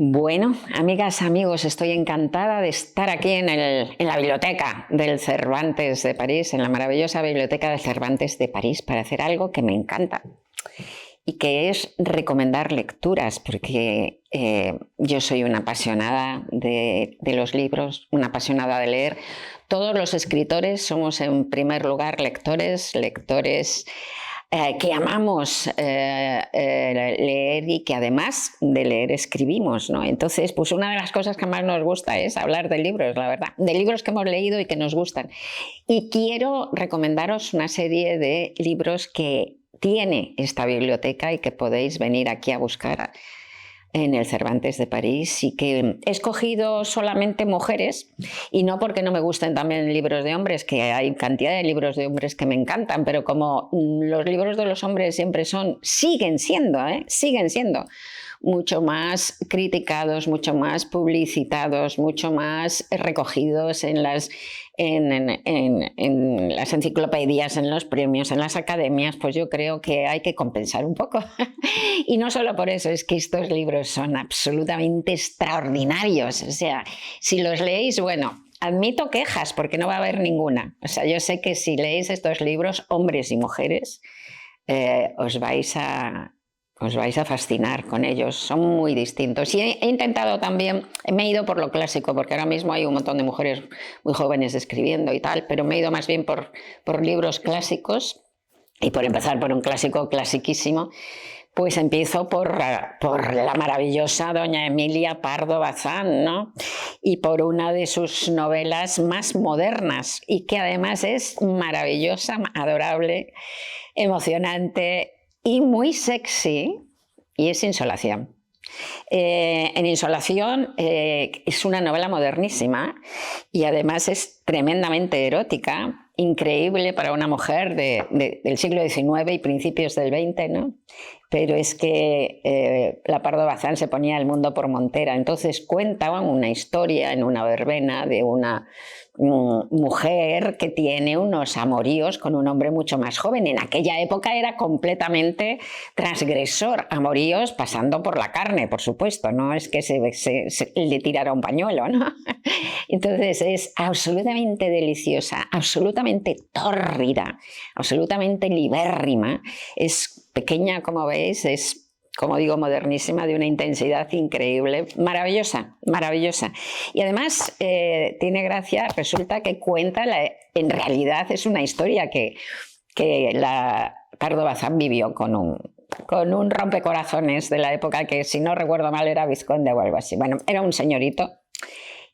Bueno, amigas, amigos, estoy encantada de estar aquí en la biblioteca del Cervantes de París, en la maravillosa biblioteca del Cervantes de París, para hacer algo que me encanta y que es recomendar lecturas, porque yo soy una apasionada de los libros, una apasionada de leer. Todos los escritores somos en primer lugar lectores que amamos leer y que además de leer escribimos, ¿no? Entonces, pues una de las cosas que más nos gusta es hablar de libros, la verdad, de libros que hemos leído y que nos gustan. Y quiero recomendaros una serie de libros que tiene esta biblioteca y que podéis venir aquí a buscar en el Cervantes de París, y que he escogido solamente mujeres, y no porque no me gusten también libros de hombres, que hay cantidad de libros de hombres que me encantan, pero como los libros de los hombres siempre siguen siendo mucho más criticados, mucho más publicitados, mucho más recogidos en las enciclopedias, en los premios, en las academias, pues yo creo que hay que compensar un poco. Y no solo por eso, es que estos libros son absolutamente extraordinarios. O sea, si los leéis, bueno, admito quejas porque no va a haber ninguna. O sea, yo sé que si leéis estos libros, hombres y mujeres, os vais a fascinar con ellos, son muy distintos. Y he intentado también, me he ido por lo clásico, porque ahora mismo hay un montón de mujeres muy jóvenes escribiendo y tal, pero me he ido más bien por libros clásicos, y por empezar por un clásico clasiquísimo, pues empiezo por la maravillosa doña Emilia Pardo Bazán, ¿no? Y por una de sus novelas más modernas, y que además es maravillosa, adorable, emocionante y muy sexy, y es Insolación. En Insolación es una novela modernísima y además es tremendamente erótica, increíble para una mujer del siglo XIX y principios del XX, ¿no? Pero es que la Pardo Bazán se ponía el mundo por montera. Entonces cuenta una historia en una verbena de una mujer que tiene unos amoríos con un hombre mucho más joven. En aquella época era completamente transgresor, amoríos pasando por la carne, por supuesto, no es que se le tirara un pañuelo, ¿no? Entonces es absolutamente deliciosa, absolutamente tórrida, absolutamente libérrima, es pequeña, como veis, es, como digo, modernísima, de una intensidad increíble, maravillosa, maravillosa. Y además tiene gracia, resulta que cuenta, en realidad es una historia que la Pardo Bazán vivió con un rompecorazones de la época que, si no recuerdo mal, era vizconde o algo así. Bueno, era un señorito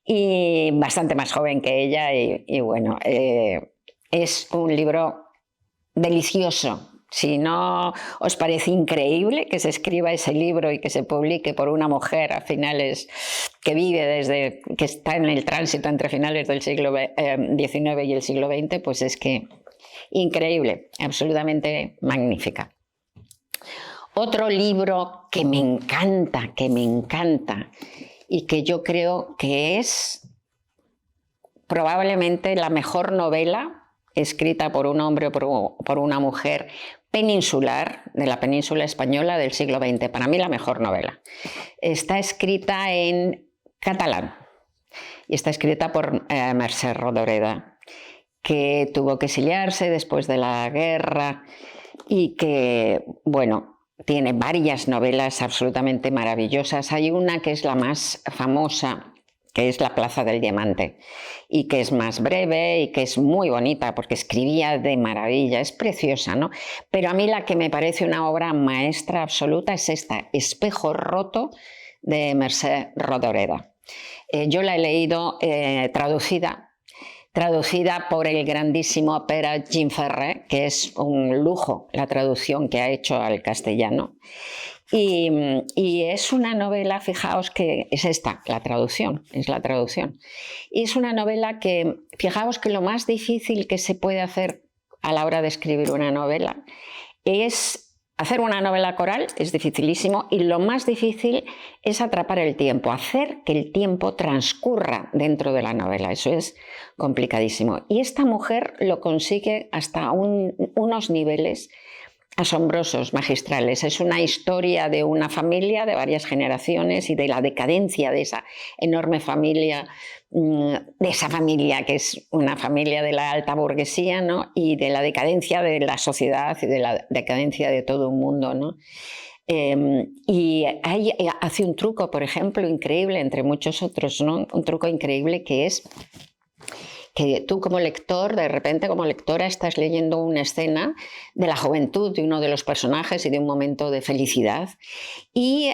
y bastante más joven que ella, y bueno, es un libro delicioso. Si no os parece increíble que se escriba ese libro y que se publique por una mujer a finales, que está en el tránsito entre finales del siglo XIX y el siglo XX, pues es que increíble, absolutamente magnífica. Otro libro que me encanta y que yo creo que es probablemente la mejor novela escrita por un hombre o por una mujer peninsular, de la península española del siglo XX. Para mí la mejor novela. Está escrita en catalán y está escrita por Mercè Rodoreda, que tuvo que exiliarse después de la guerra y que, bueno, tiene varias novelas absolutamente maravillosas. Hay una que es la más famosa, que es La Plaza del Diamante, y que es más breve y que es muy bonita porque escribía de maravilla, es preciosa, ¿no? Pero a mí la que me parece una obra maestra absoluta es esta, Espejo roto, de Mercè Rodoreda. Yo la he leído traducida por el grandísimo Pere Gimferrer, que es un lujo la traducción que ha hecho al castellano. Y es una novela, fijaos que es esta, la traducción. Y es una novela que, fijaos que lo más difícil que se puede hacer a la hora de escribir una novela es hacer una novela coral, es dificilísimo, y lo más difícil es atrapar el tiempo, hacer que el tiempo transcurra dentro de la novela. Eso es complicadísimo. Y esta mujer lo consigue hasta unos niveles asombrosos, magistrales. Es una historia de una familia de varias generaciones y de la decadencia de esa enorme familia, de esa familia que es una familia de la alta burguesía, ¿no? Y de la decadencia de la sociedad y de la decadencia de todo un mundo, ¿no? Y hace un truco, por ejemplo, increíble, entre muchos otros, ¿no? Un truco increíble que es que tú como lector, de repente como lectora, estás leyendo una escena de la juventud de uno de los personajes y de un momento de felicidad, y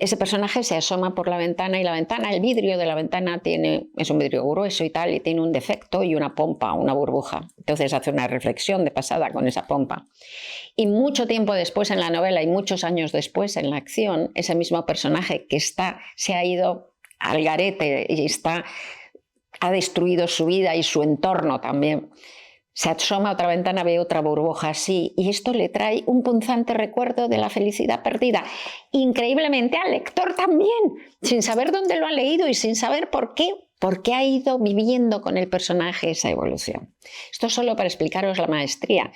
ese personaje se asoma por la ventana y el vidrio de la ventana es un vidrio grueso y tal, y tiene un defecto y una pompa, una burbuja. Entonces hace una reflexión de pasada con esa pompa. Y mucho tiempo después en la novela y muchos años después en la acción, ese mismo personaje que se ha ido al garete y ha destruido su vida y su entorno también, se asoma a otra ventana, ve otra burbuja así, y esto le trae un punzante recuerdo de la felicidad perdida, increíblemente al lector también, sin saber dónde lo ha leído y sin saber por qué, porque ha ido viviendo con el personaje esa evolución. Esto solo para explicaros la maestría.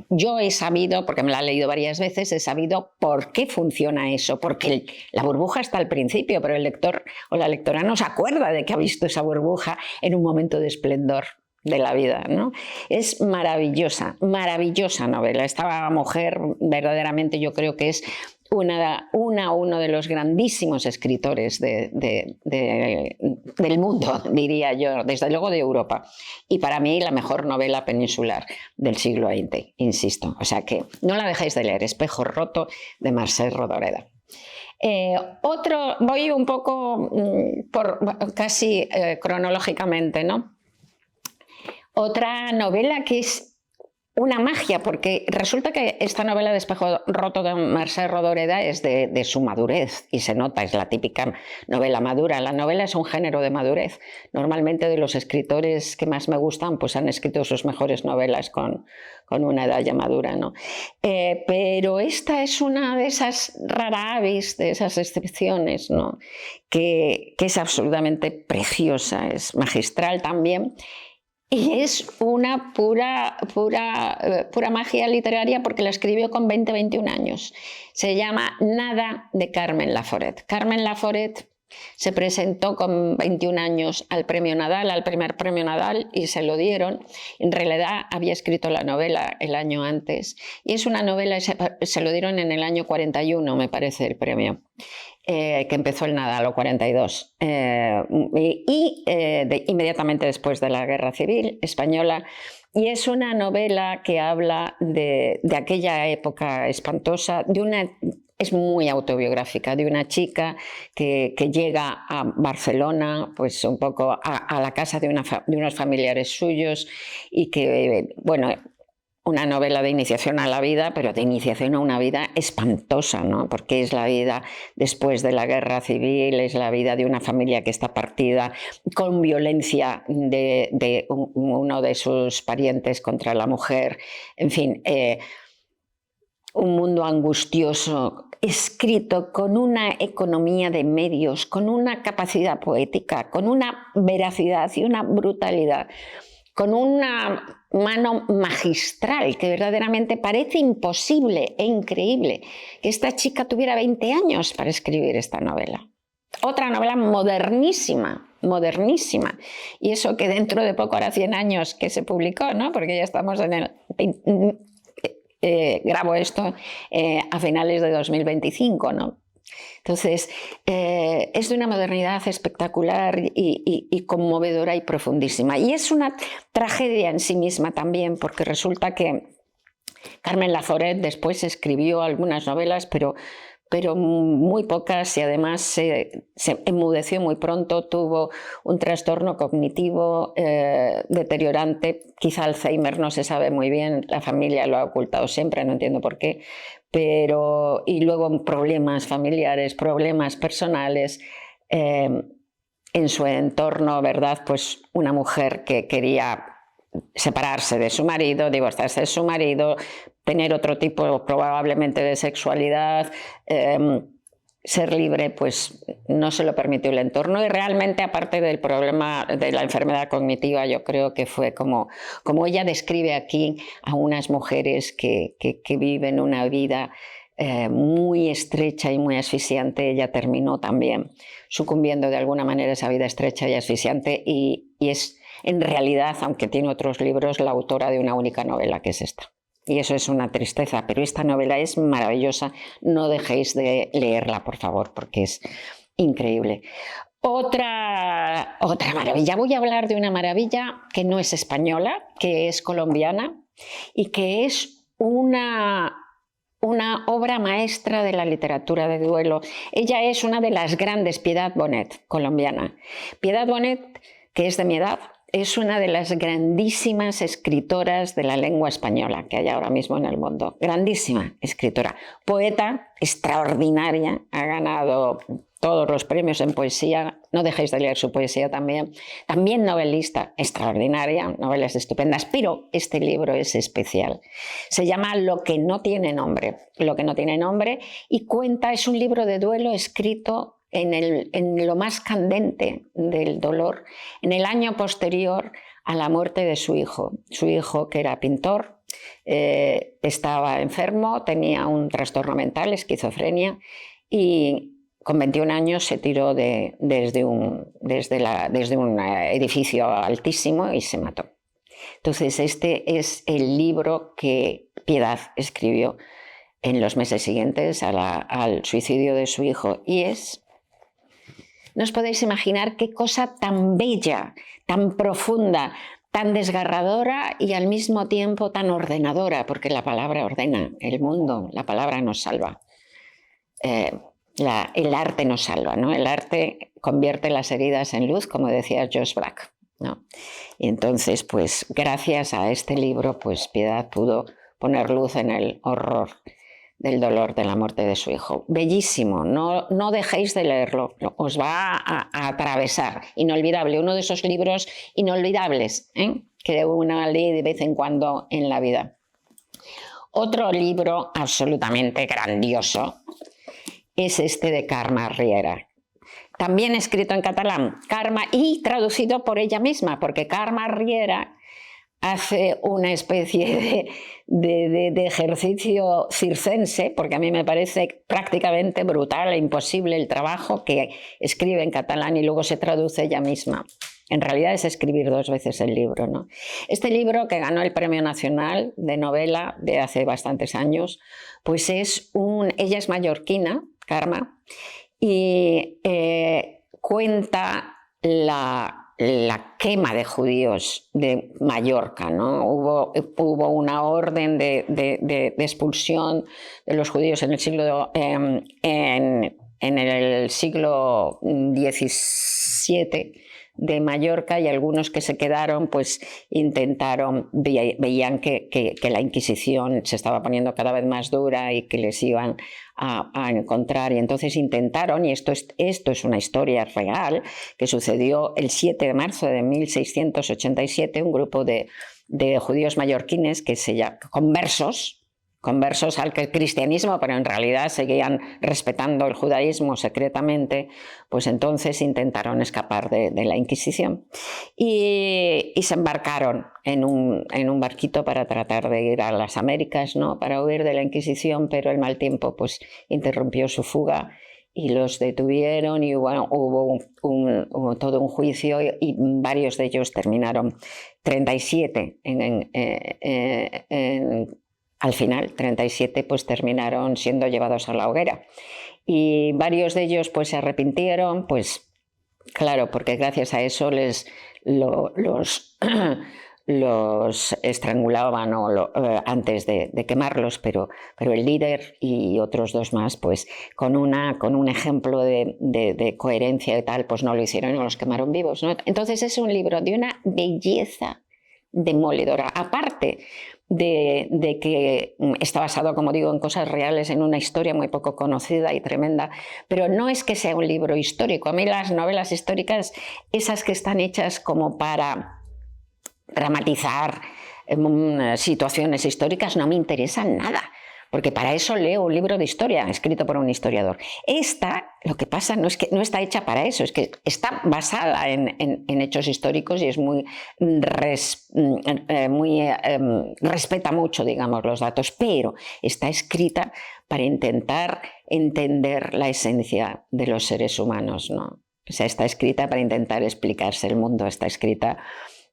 Yo he sabido, porque me la he leído varias veces, he sabido por qué funciona eso, porque la burbuja está al principio, pero el lector o la lectora no se acuerda de que ha visto esa burbuja en un momento de esplendor de la vida, ¿no? Es maravillosa, maravillosa novela. Esta mujer verdaderamente yo creo que es uno de los grandísimos escritores del mundo, diría yo, desde luego de Europa. Y para mí la mejor novela peninsular del siglo XX, insisto. O sea que no la dejéis de leer, Espejo roto, de Marcel Rodoreda. Voy un poco casi cronológicamente, ¿no? Otra novela que es una magia, porque resulta que esta novela de Espejo roto de Marcel Rodoreda es de su madurez, y se nota, es la típica novela madura. La novela es un género de madurez. Normalmente de los escritores que más me gustan, pues han escrito sus mejores novelas con una edad ya madura, ¿no? Pero esta es una de esas rara avis, de esas excepciones, ¿no? Que es absolutamente preciosa, es magistral también. Y es una pura magia literaria, porque la escribió con 20-21 años. Se llama Nada, de Carmen Laforet. Carmen Laforet se presentó con 21 años al premio Nadal, al primer premio Nadal, y se lo dieron. En realidad había escrito la novela el año antes, y es una novela, se lo dieron en el año 41, me parece, el premio. Que empezó el Nadal, o 42, inmediatamente después de la Guerra Civil Española, y es una novela que habla de aquella época espantosa, es muy autobiográfica, de una chica que llega a Barcelona, pues un poco a la casa de unos familiares suyos, y que, bueno, una novela de iniciación a la vida, pero de iniciación a una vida espantosa, ¿no? Porque es la vida después de la Guerra Civil, es la vida de una familia que está partida, con violencia de uno de sus parientes contra la mujer, en fin, un mundo angustioso, escrito con una economía de medios, con una capacidad poética, con una veracidad y una brutalidad, con una mano magistral, que verdaderamente parece imposible e increíble que esta chica tuviera 20 años para escribir esta novela. Otra novela modernísima, modernísima. Y eso que dentro de poco hará 100 años que se publicó, ¿no? Porque ya estamos en el... grabo esto a finales de 2025, ¿no? Entonces, es de una modernidad espectacular y conmovedora y profundísima. Y es una tragedia en sí misma también, porque resulta que Carmen Laforet después escribió algunas novelas, pero muy pocas, y además se enmudeció muy pronto, tuvo un trastorno cognitivo deteriorante, quizá Alzheimer, no se sabe muy bien, la familia lo ha ocultado siempre, no entiendo por qué, y luego problemas familiares, problemas personales, en su entorno, ¿verdad? Pues una mujer que quería separarse de su marido, divorciarse de su marido, tener otro tipo probablemente de sexualidad, ser libre pues no se lo permitió el entorno, y realmente, aparte del problema de la enfermedad cognitiva, yo creo que fue como ella describe aquí a unas mujeres que viven una vida muy estrecha y muy asfixiante. Ella terminó también sucumbiendo de alguna manera a esa vida estrecha y asfixiante, y es en realidad, aunque tiene otros libros, la autora de una única novela, que es esta. Y eso es una tristeza, pero esta novela es maravillosa. No dejéis de leerla, por favor, porque es increíble. Otra maravilla. Voy a hablar de una maravilla que no es española, que es colombiana y que es una obra maestra de la literatura de duelo. Ella es una de las grandes, Piedad Bonet, colombiana. Piedad Bonet, que es de mi edad, es una de las grandísimas escritoras de la lengua española que hay ahora mismo en el mundo. Grandísima escritora. Poeta extraordinaria, ha ganado todos los premios en poesía. No dejéis de leer su poesía también. También novelista extraordinaria, novelas estupendas, pero este libro es especial. Se llama Lo que no tiene nombre. Lo que no tiene nombre, y es un libro de duelo escrito en lo más candente del dolor, en el año posterior a la muerte de su hijo. Su hijo, que era pintor, estaba enfermo, tenía un trastorno mental, esquizofrenia, y con 21 años se tiró desde un edificio altísimo y se mató. Entonces, este es el libro que Piedad escribió en los meses siguientes al suicidio de su hijo, y no os podéis imaginar qué cosa tan bella, tan profunda, tan desgarradora y al mismo tiempo tan ordenadora, porque la palabra ordena el mundo, la palabra nos salva. El arte nos salva, ¿no? El arte convierte las heridas en luz, como decía Josh Black, ¿no? Y entonces, pues gracias a este libro, pues Piedad pudo poner luz en el horror del dolor de la muerte de su hijo. Bellísimo, no dejéis de leerlo, os va a atravesar. Inolvidable, uno de esos libros inolvidables, que uno lee de vez en cuando en la vida. Otro libro absolutamente grandioso es este de Carme Riera. También escrito en catalán, y traducido por ella misma, porque Carme Riera hace una especie de ejercicio circense, porque a mí me parece prácticamente brutal e imposible el trabajo que escribe en catalán y luego se traduce ella misma. En realidad es escribir 2 veces el libro, ¿no? Este libro, que ganó el Premio Nacional de Novela de hace bastantes años, pues ella es mallorquina, Carme, y cuenta la quema de judíos de Mallorca, ¿no? Hubo una orden de expulsión de los judíos en el siglo XVII de Mallorca, y algunos que se quedaron pues veían que la Inquisición se estaba poniendo cada vez más dura y que les iban a encontrar, y entonces intentaron, y esto es una historia real que sucedió el 7 de marzo de 1687, un grupo de judíos mallorquines que se llaman conversos al cristianismo, pero en realidad seguían respetando el judaísmo secretamente, pues entonces intentaron escapar de la Inquisición y se embarcaron en un barquito para tratar de ir a las Américas, ¿no? Para huir de la Inquisición, pero el mal tiempo pues interrumpió su fuga y los detuvieron, y bueno, hubo todo un juicio, y varios de ellos terminaron, 37 al final, 37 pues terminaron siendo llevados a la hoguera, y varios de ellos pues se arrepintieron, pues claro, porque gracias a eso los estrangulaban antes de quemarlos, pero el líder y otros 2 más, pues con un ejemplo de coherencia y tal, pues no lo hicieron y no los quemaron vivos, ¿no? Entonces es un libro de una belleza demoledora, aparte de que está basado, como digo, en cosas reales, en una historia muy poco conocida y tremenda, pero no es que sea un libro histórico. A mí las novelas históricas, esas que están hechas como para dramatizar situaciones históricas, no me interesan nada, porque para eso leo un libro de historia escrito por un historiador. Esta, lo que pasa no es que no está hecha para eso, es que está basada en hechos históricos y es respeta mucho, digamos, los datos, pero está escrita para intentar entender la esencia de los seres humanos, ¿no? O sea, está escrita para intentar explicarse el mundo, está escrita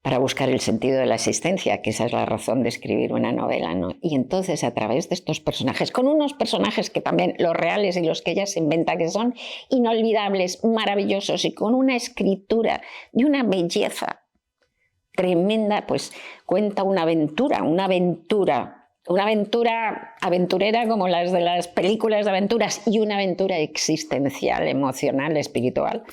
para buscar el sentido de la existencia, que esa es la razón de escribir una novela, ¿no? Y entonces, a través de estos personajes, con unos personajes que también, los reales y los que ella se inventa, que son inolvidables, maravillosos, y con una escritura de una belleza tremenda, pues cuenta una aventurera como las de las películas de aventuras, y una aventura existencial, emocional, espiritual.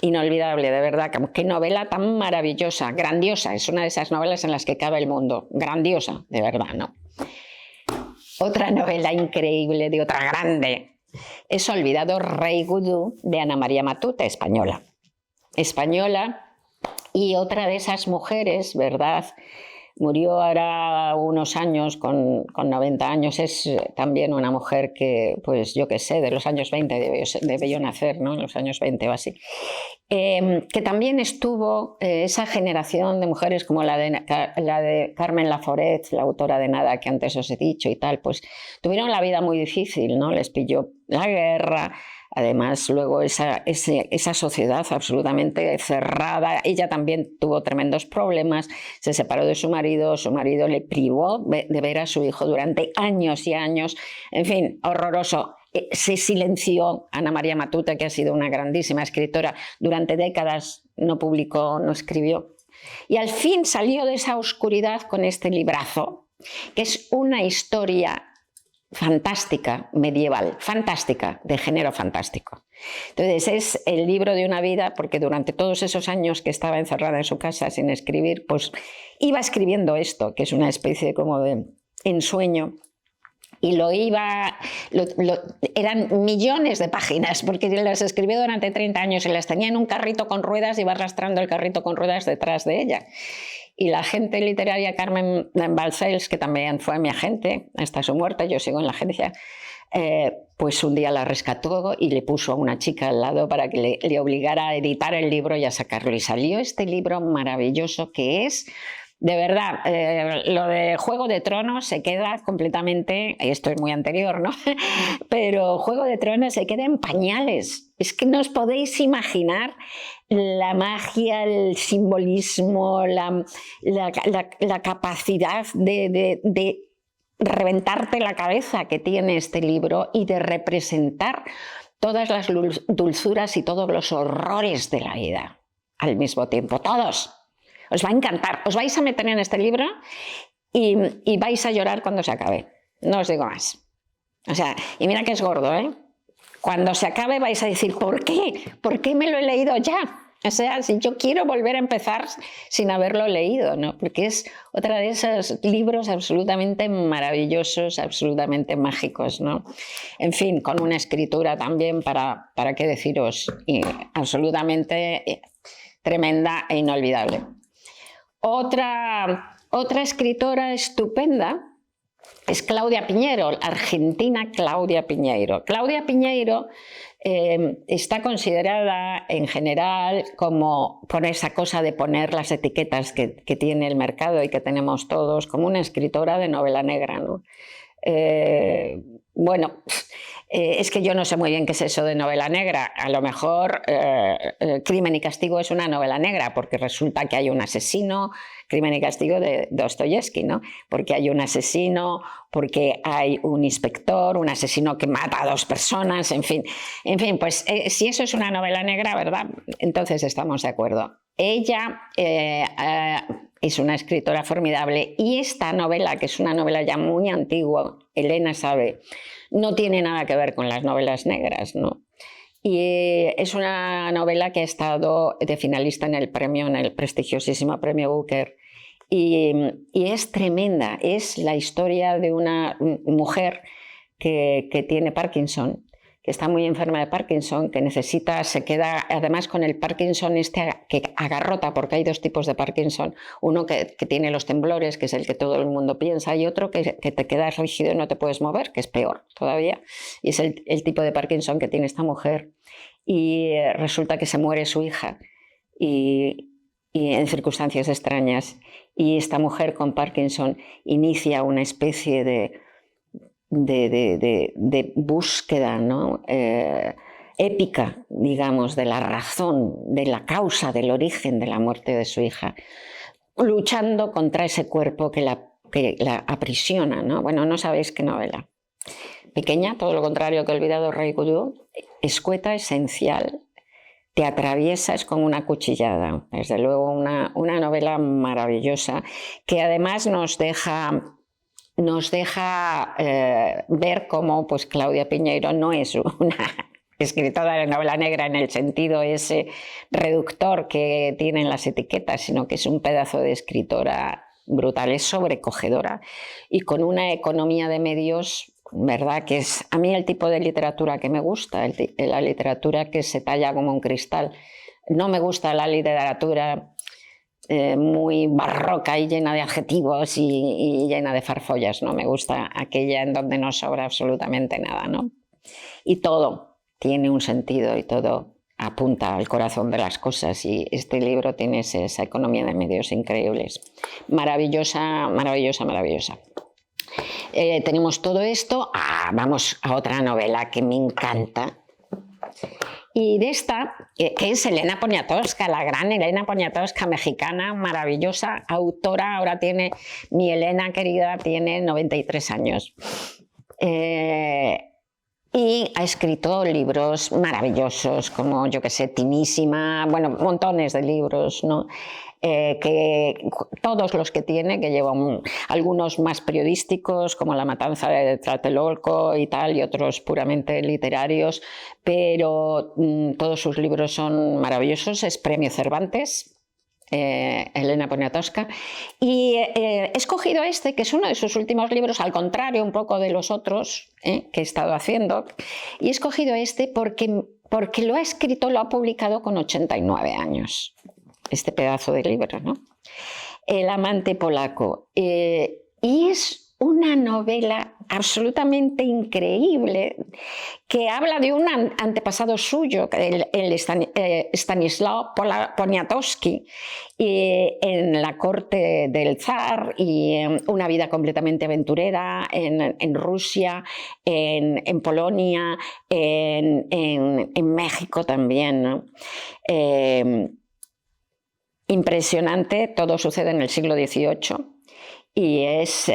Inolvidable, de verdad. Qué novela tan maravillosa, grandiosa. Es una de esas novelas en las que cabe el mundo. Grandiosa, de verdad, ¿no? Otra novela increíble de otra grande es Olvidado Rey Gudú, de Ana María Matute, española. Española, y otra de esas mujeres, ¿verdad? Murió ahora unos años, con 90 años. Es también una mujer que, pues yo qué sé, de los años 20 debió nacer, ¿no? En los años 20 o así. Que también estuvo esa generación de mujeres como la de Carmen Laforet, la autora de Nada, que antes os he dicho y tal, pues tuvieron la vida muy difícil, ¿no? Les pilló la guerra. Además, luego esa sociedad absolutamente cerrada. Ella también tuvo tremendos problemas, se separó de su marido le privó de ver a su hijo durante años y años. En fin, horroroso. Se silenció. Ana María Matute, que ha sido una grandísima escritora, durante décadas no publicó, no escribió. Y al fin salió de esa oscuridad con este librazo, que es una historia fantástica, medieval, fantástica, de género fantástico. Entonces es el libro de una vida, porque durante todos esos años que estaba encerrada en su casa sin escribir, pues iba escribiendo esto, que es una especie como de ensueño, y eran millones de páginas, porque las escribió durante 30 años y las tenía en un carrito con ruedas y iba arrastrando el carrito con ruedas detrás de ella. Y la agente literaria Carmen Balcells, que también fue mi agente hasta su muerte, yo sigo en la agencia, pues un día la rescató y le puso a una chica al lado para que le obligara a editar el libro y a sacarlo. Y salió este libro maravilloso que es, de verdad, lo de Juego de Tronos se queda completamente, esto es muy anterior, ¿no? Pero Juego de Tronos se queda en pañales. Es que no os podéis imaginar la magia, el simbolismo, la capacidad de reventarte la cabeza que tiene este libro y de representar todas las dulzuras y todos los horrores de la vida al mismo tiempo, todos. Os va a encantar, os vais a meter en este libro y vais a llorar cuando se acabe, no os digo más. O sea, y mira que es gordo, ¿eh? Cuando se acabe vais a decir, ¿por qué? ¿Por qué me lo he leído ya? O sea, si yo quiero volver a empezar sin haberlo leído, ¿no? Porque es otra de esos libros absolutamente maravillosos, absolutamente mágicos, ¿no? En fin, con una escritura también, para qué deciros, absolutamente tremenda e inolvidable. Otra escritora estupenda es Claudia Piñeiro, argentina Claudia Piñeiro. Claudia Piñeiro está considerada en general como, por esa cosa de poner las etiquetas que tiene el mercado y que tenemos todos, como una escritora de novela negra, ¿no? Bueno, es que yo no sé muy bien qué es eso de novela negra. A lo mejor Crimen y Castigo es una novela negra porque resulta que hay un asesino, Crimen y Castigo de Dostoyevsky, ¿no? Porque hay un asesino, porque hay un inspector, un asesino que mata a 2 personas, en fin, pues si eso es una novela negra, ¿verdad? Entonces estamos de acuerdo. Ella es una escritora formidable y esta novela, que es una novela ya muy antigua, Elena sabe, no tiene nada que ver con las novelas negras, ¿no? Y es una novela que ha estado de finalista en el prestigiosísimo premio Booker, y es tremenda. Es la historia de una mujer que tiene Parkinson que está muy enferma de Parkinson, que se queda además con el Parkinson que agarrota, porque hay dos tipos de Parkinson, uno que tiene los temblores, que es el que todo el mundo piensa, y otro que te quedas rígido y no te puedes mover, que es peor todavía, y es el tipo de Parkinson que tiene esta mujer, y resulta que se muere su hija, y en circunstancias extrañas, y esta mujer con Parkinson inicia una especie de búsqueda, ¿no? Épica, digamos, de la razón, de la causa, del origen de la muerte de su hija, luchando contra ese cuerpo que la aprisiona, ¿no? Bueno, no sabéis qué novela. Pequeña, todo lo contrario que Olvidado Rey Gudú, escueta, esencial, te atraviesa, es como una cuchillada. Desde luego una novela maravillosa que además nos deja ver cómo pues, Claudia Piñeiro no es una escritora de novela negra en el sentido ese reductor que tienen las etiquetas, sino que es un pedazo de escritora brutal, es sobrecogedora y con una economía de medios, ¿verdad? Que es a mí el tipo de literatura que me gusta, la literatura que se talla como un cristal. No me gusta la literatura muy barroca y llena de adjetivos y llena de farfollas, no me gusta aquella en donde no sobra absolutamente nada, ¿no? Y todo tiene un sentido y todo apunta al corazón de las cosas y este libro tiene esa economía de medios increíbles. Maravillosa, maravillosa, maravillosa. Tenemos todo esto. Vamos a otra novela que me encanta. Y de esta, que es Elena Poniatowska, la gran Elena Poniatowska, mexicana, maravillosa, autora, ahora tiene, mi Elena querida, tiene 93 años. Y ha escrito libros maravillosos, como, yo que sé, Tinísima, bueno, montones de libros, ¿no? Que todos los que tiene, que llevan algunos más periodísticos, como La matanza de Tlatelolco y tal, y otros puramente literarios, pero todos sus libros son maravillosos. Es Premio Cervantes, Elena Poniatowska, y he escogido este, que es uno de sus últimos libros, al contrario un poco de los otros que he estado haciendo, y he escogido este porque lo ha escrito, lo ha publicado con 89 años. Este pedazo de libro, ¿no? El amante polaco. Y es una novela absolutamente increíble que habla de un antepasado suyo, Stanislaw Poniatowski, en la corte del zar y una vida completamente aventurera en Rusia, en Polonia, en México también, ¿no? Impresionante, todo sucede en el siglo XVIII y es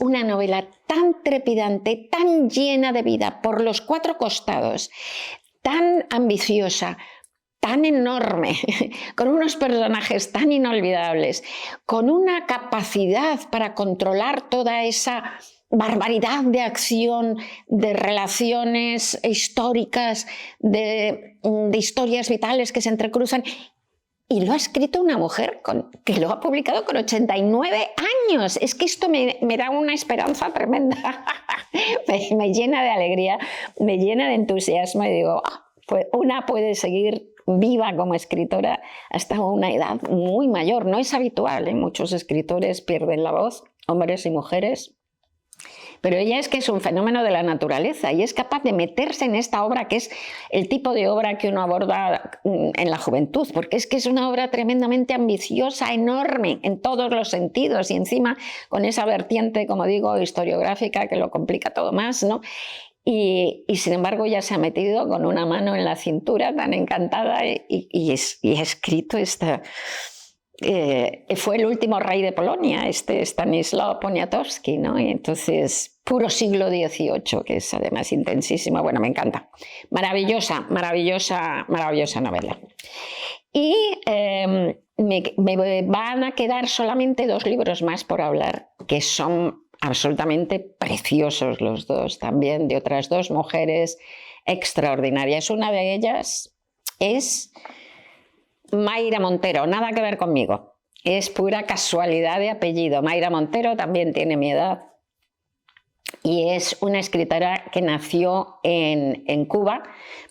una novela tan trepidante, tan llena de vida por los cuatro costados, tan ambiciosa, tan enorme, con unos personajes tan inolvidables, con una capacidad para controlar toda esa barbaridad de acción, de relaciones históricas, de historias vitales que se entrecruzan. Y lo ha escrito una mujer que lo ha publicado con 89 años. Es que esto me da una esperanza tremenda. me llena de alegría, me llena de entusiasmo y digo, pues una puede seguir viva como escritora hasta una edad muy mayor. No es habitual, ¿eh? Muchos escritores pierden la voz, hombres y mujeres. Pero ella es que es un fenómeno de la naturaleza y es capaz de meterse en esta obra que es el tipo de obra que uno aborda en la juventud, porque es que es una obra tremendamente ambiciosa, enorme en todos los sentidos y encima con esa vertiente, como digo, historiográfica que lo complica todo más, ¿no? Y sin embargo ya se ha metido con una mano en la cintura tan encantada y ha escrito esta... fue el último rey de Polonia, Stanislaw Poniatowski, ¿no? Y entonces, puro siglo XVIII, que es además intensísimo. Bueno, me encanta. Maravillosa, maravillosa, maravillosa novela. Y me van a quedar solamente dos libros más por hablar, que son absolutamente preciosos los dos, también de otras dos mujeres extraordinarias. Una de ellas es Mayra Montero, nada que ver conmigo, es pura casualidad de apellido. Mayra Montero también tiene mi edad, y es una escritora que nació en Cuba,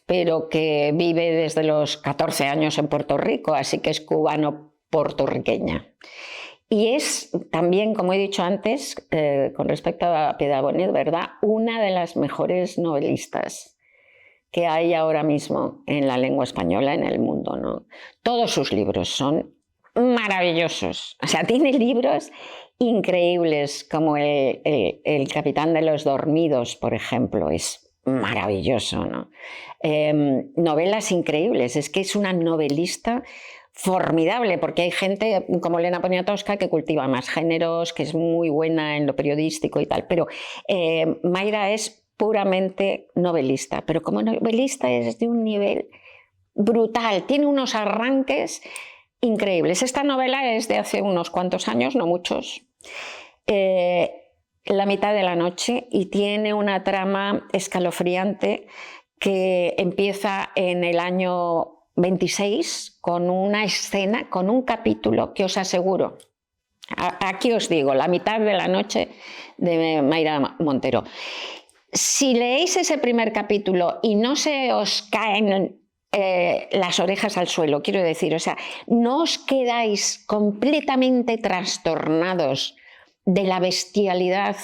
pero que vive desde los 14 años en Puerto Rico, así que es cubano-puertorriqueña. Y es también, como he dicho antes, con respecto a Piedad Bonet, ¿verdad?, una de las mejores novelistas que hay ahora mismo en la lengua española en el mundo, ¿no? Todos sus libros son maravillosos. O sea, tiene libros increíbles, como el Capitán de los Dormidos, por ejemplo, es maravilloso, ¿no? Novelas increíbles, es que es una novelista formidable, porque hay gente como Elena Poniatowska que cultiva más géneros, que es muy buena en lo periodístico y tal, pero Mayra es puramente novelista, pero como novelista es de un nivel brutal, tiene unos arranques increíbles. Esta novela es de hace unos cuantos años, no muchos, La mitad de la noche, y tiene una trama escalofriante que empieza en el año 26 con una escena, con un capítulo que os aseguro, aquí os digo, La mitad de la noche de Mayra Montero. Si leéis ese primer capítulo y no se os caen las orejas al suelo, quiero decir, o sea, no os quedáis completamente trastornados de la bestialidad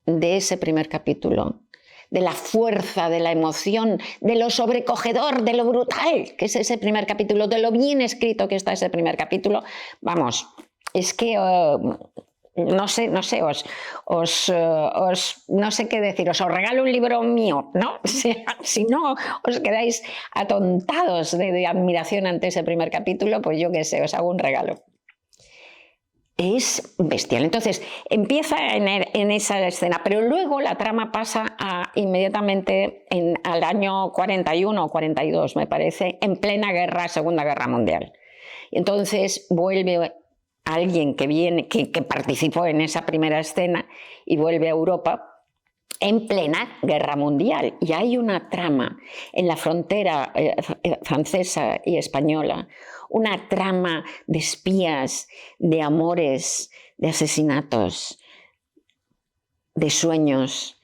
de ese primer capítulo, de la fuerza, de la emoción, de lo sobrecogedor, de lo brutal que es ese primer capítulo, de lo bien escrito que está ese primer capítulo, vamos, es que no sé, no sé qué deciros, os regalo un libro mío, ¿no? Si no os quedáis atontados de admiración ante ese primer capítulo, pues yo qué sé, os hago un regalo. Es bestial. Entonces, empieza en esa escena, pero luego la trama pasa inmediatamente al año 41 o 42, me parece, en plena guerra, Segunda Guerra Mundial. Entonces vuelve alguien que participó en esa primera escena y vuelve a Europa en plena guerra mundial. Y hay una trama en la frontera francesa y española, una trama de espías, de amores, de asesinatos, de sueños,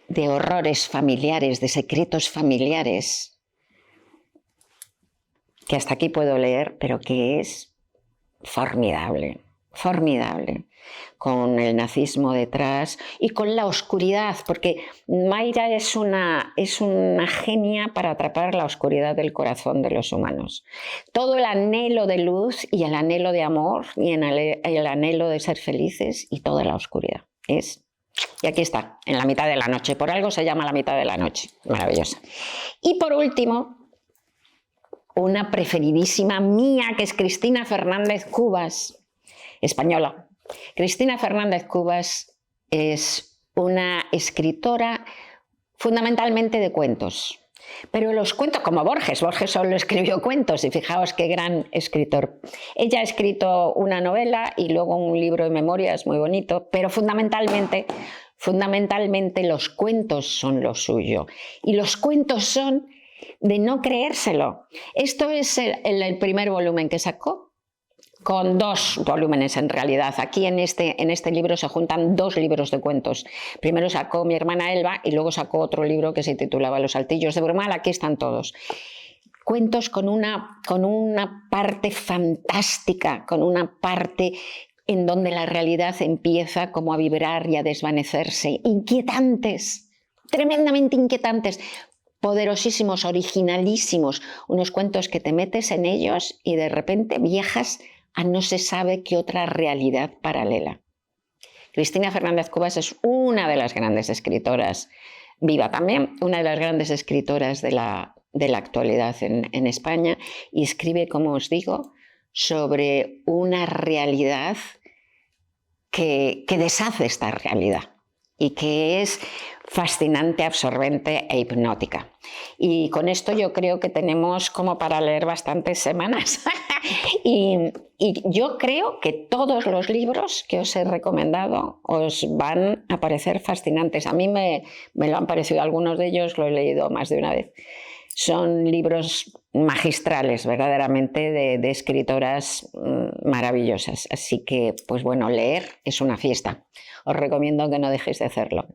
de horrores familiares, de secretos familiares, que hasta aquí puedo leer, pero que es formidable, formidable, con el nazismo detrás y con la oscuridad, porque Mayra es una genia para atrapar la oscuridad del corazón de los humanos. Todo el anhelo de luz y el anhelo de amor y el anhelo de ser felices y toda la oscuridad. Y aquí está, en La mitad de la noche. Por algo se llama La mitad de la noche. Maravillosa. Y por último, una preferidísima mía, que es Cristina Fernández Cubas, española. Cristina Fernández Cubas es una escritora fundamentalmente de cuentos, pero los cuentos, como Borges solo escribió cuentos, y fijaos qué gran escritor. Ella ha escrito una novela y luego un libro de memorias muy bonito, pero fundamentalmente los cuentos son lo suyo, y los cuentos son de no creérselo. Esto es el primer volumen que sacó, con 2 volúmenes en realidad. Aquí en este libro se juntan 2 libros de cuentos. Primero sacó mi hermana Elba y luego sacó otro libro que se titulaba Los Altillos de Brumal. Aquí están todos. Cuentos con una parte fantástica, con una parte en donde la realidad empieza como a vibrar y a desvanecerse. Inquietantes, tremendamente inquietantes, poderosísimos, originalísimos, unos cuentos que te metes en ellos y de repente viajas a no se sabe qué otra realidad paralela. Cristina Fernández Cubas es una de las grandes escritoras, viva también, una de las grandes escritoras de la actualidad en España, y escribe, como os digo, sobre una realidad que deshace esta realidad y que es fascinante, absorbente e hipnótica. Y con esto yo creo que tenemos como para leer bastantes semanas. y yo creo que todos los libros que os he recomendado os van a parecer fascinantes. A mí me lo han parecido, algunos de ellos lo he leído más de una vez. Son libros magistrales, verdaderamente, de escritoras maravillosas. Así que, pues bueno, leer es una fiesta. Os recomiendo que no dejéis de hacerlo.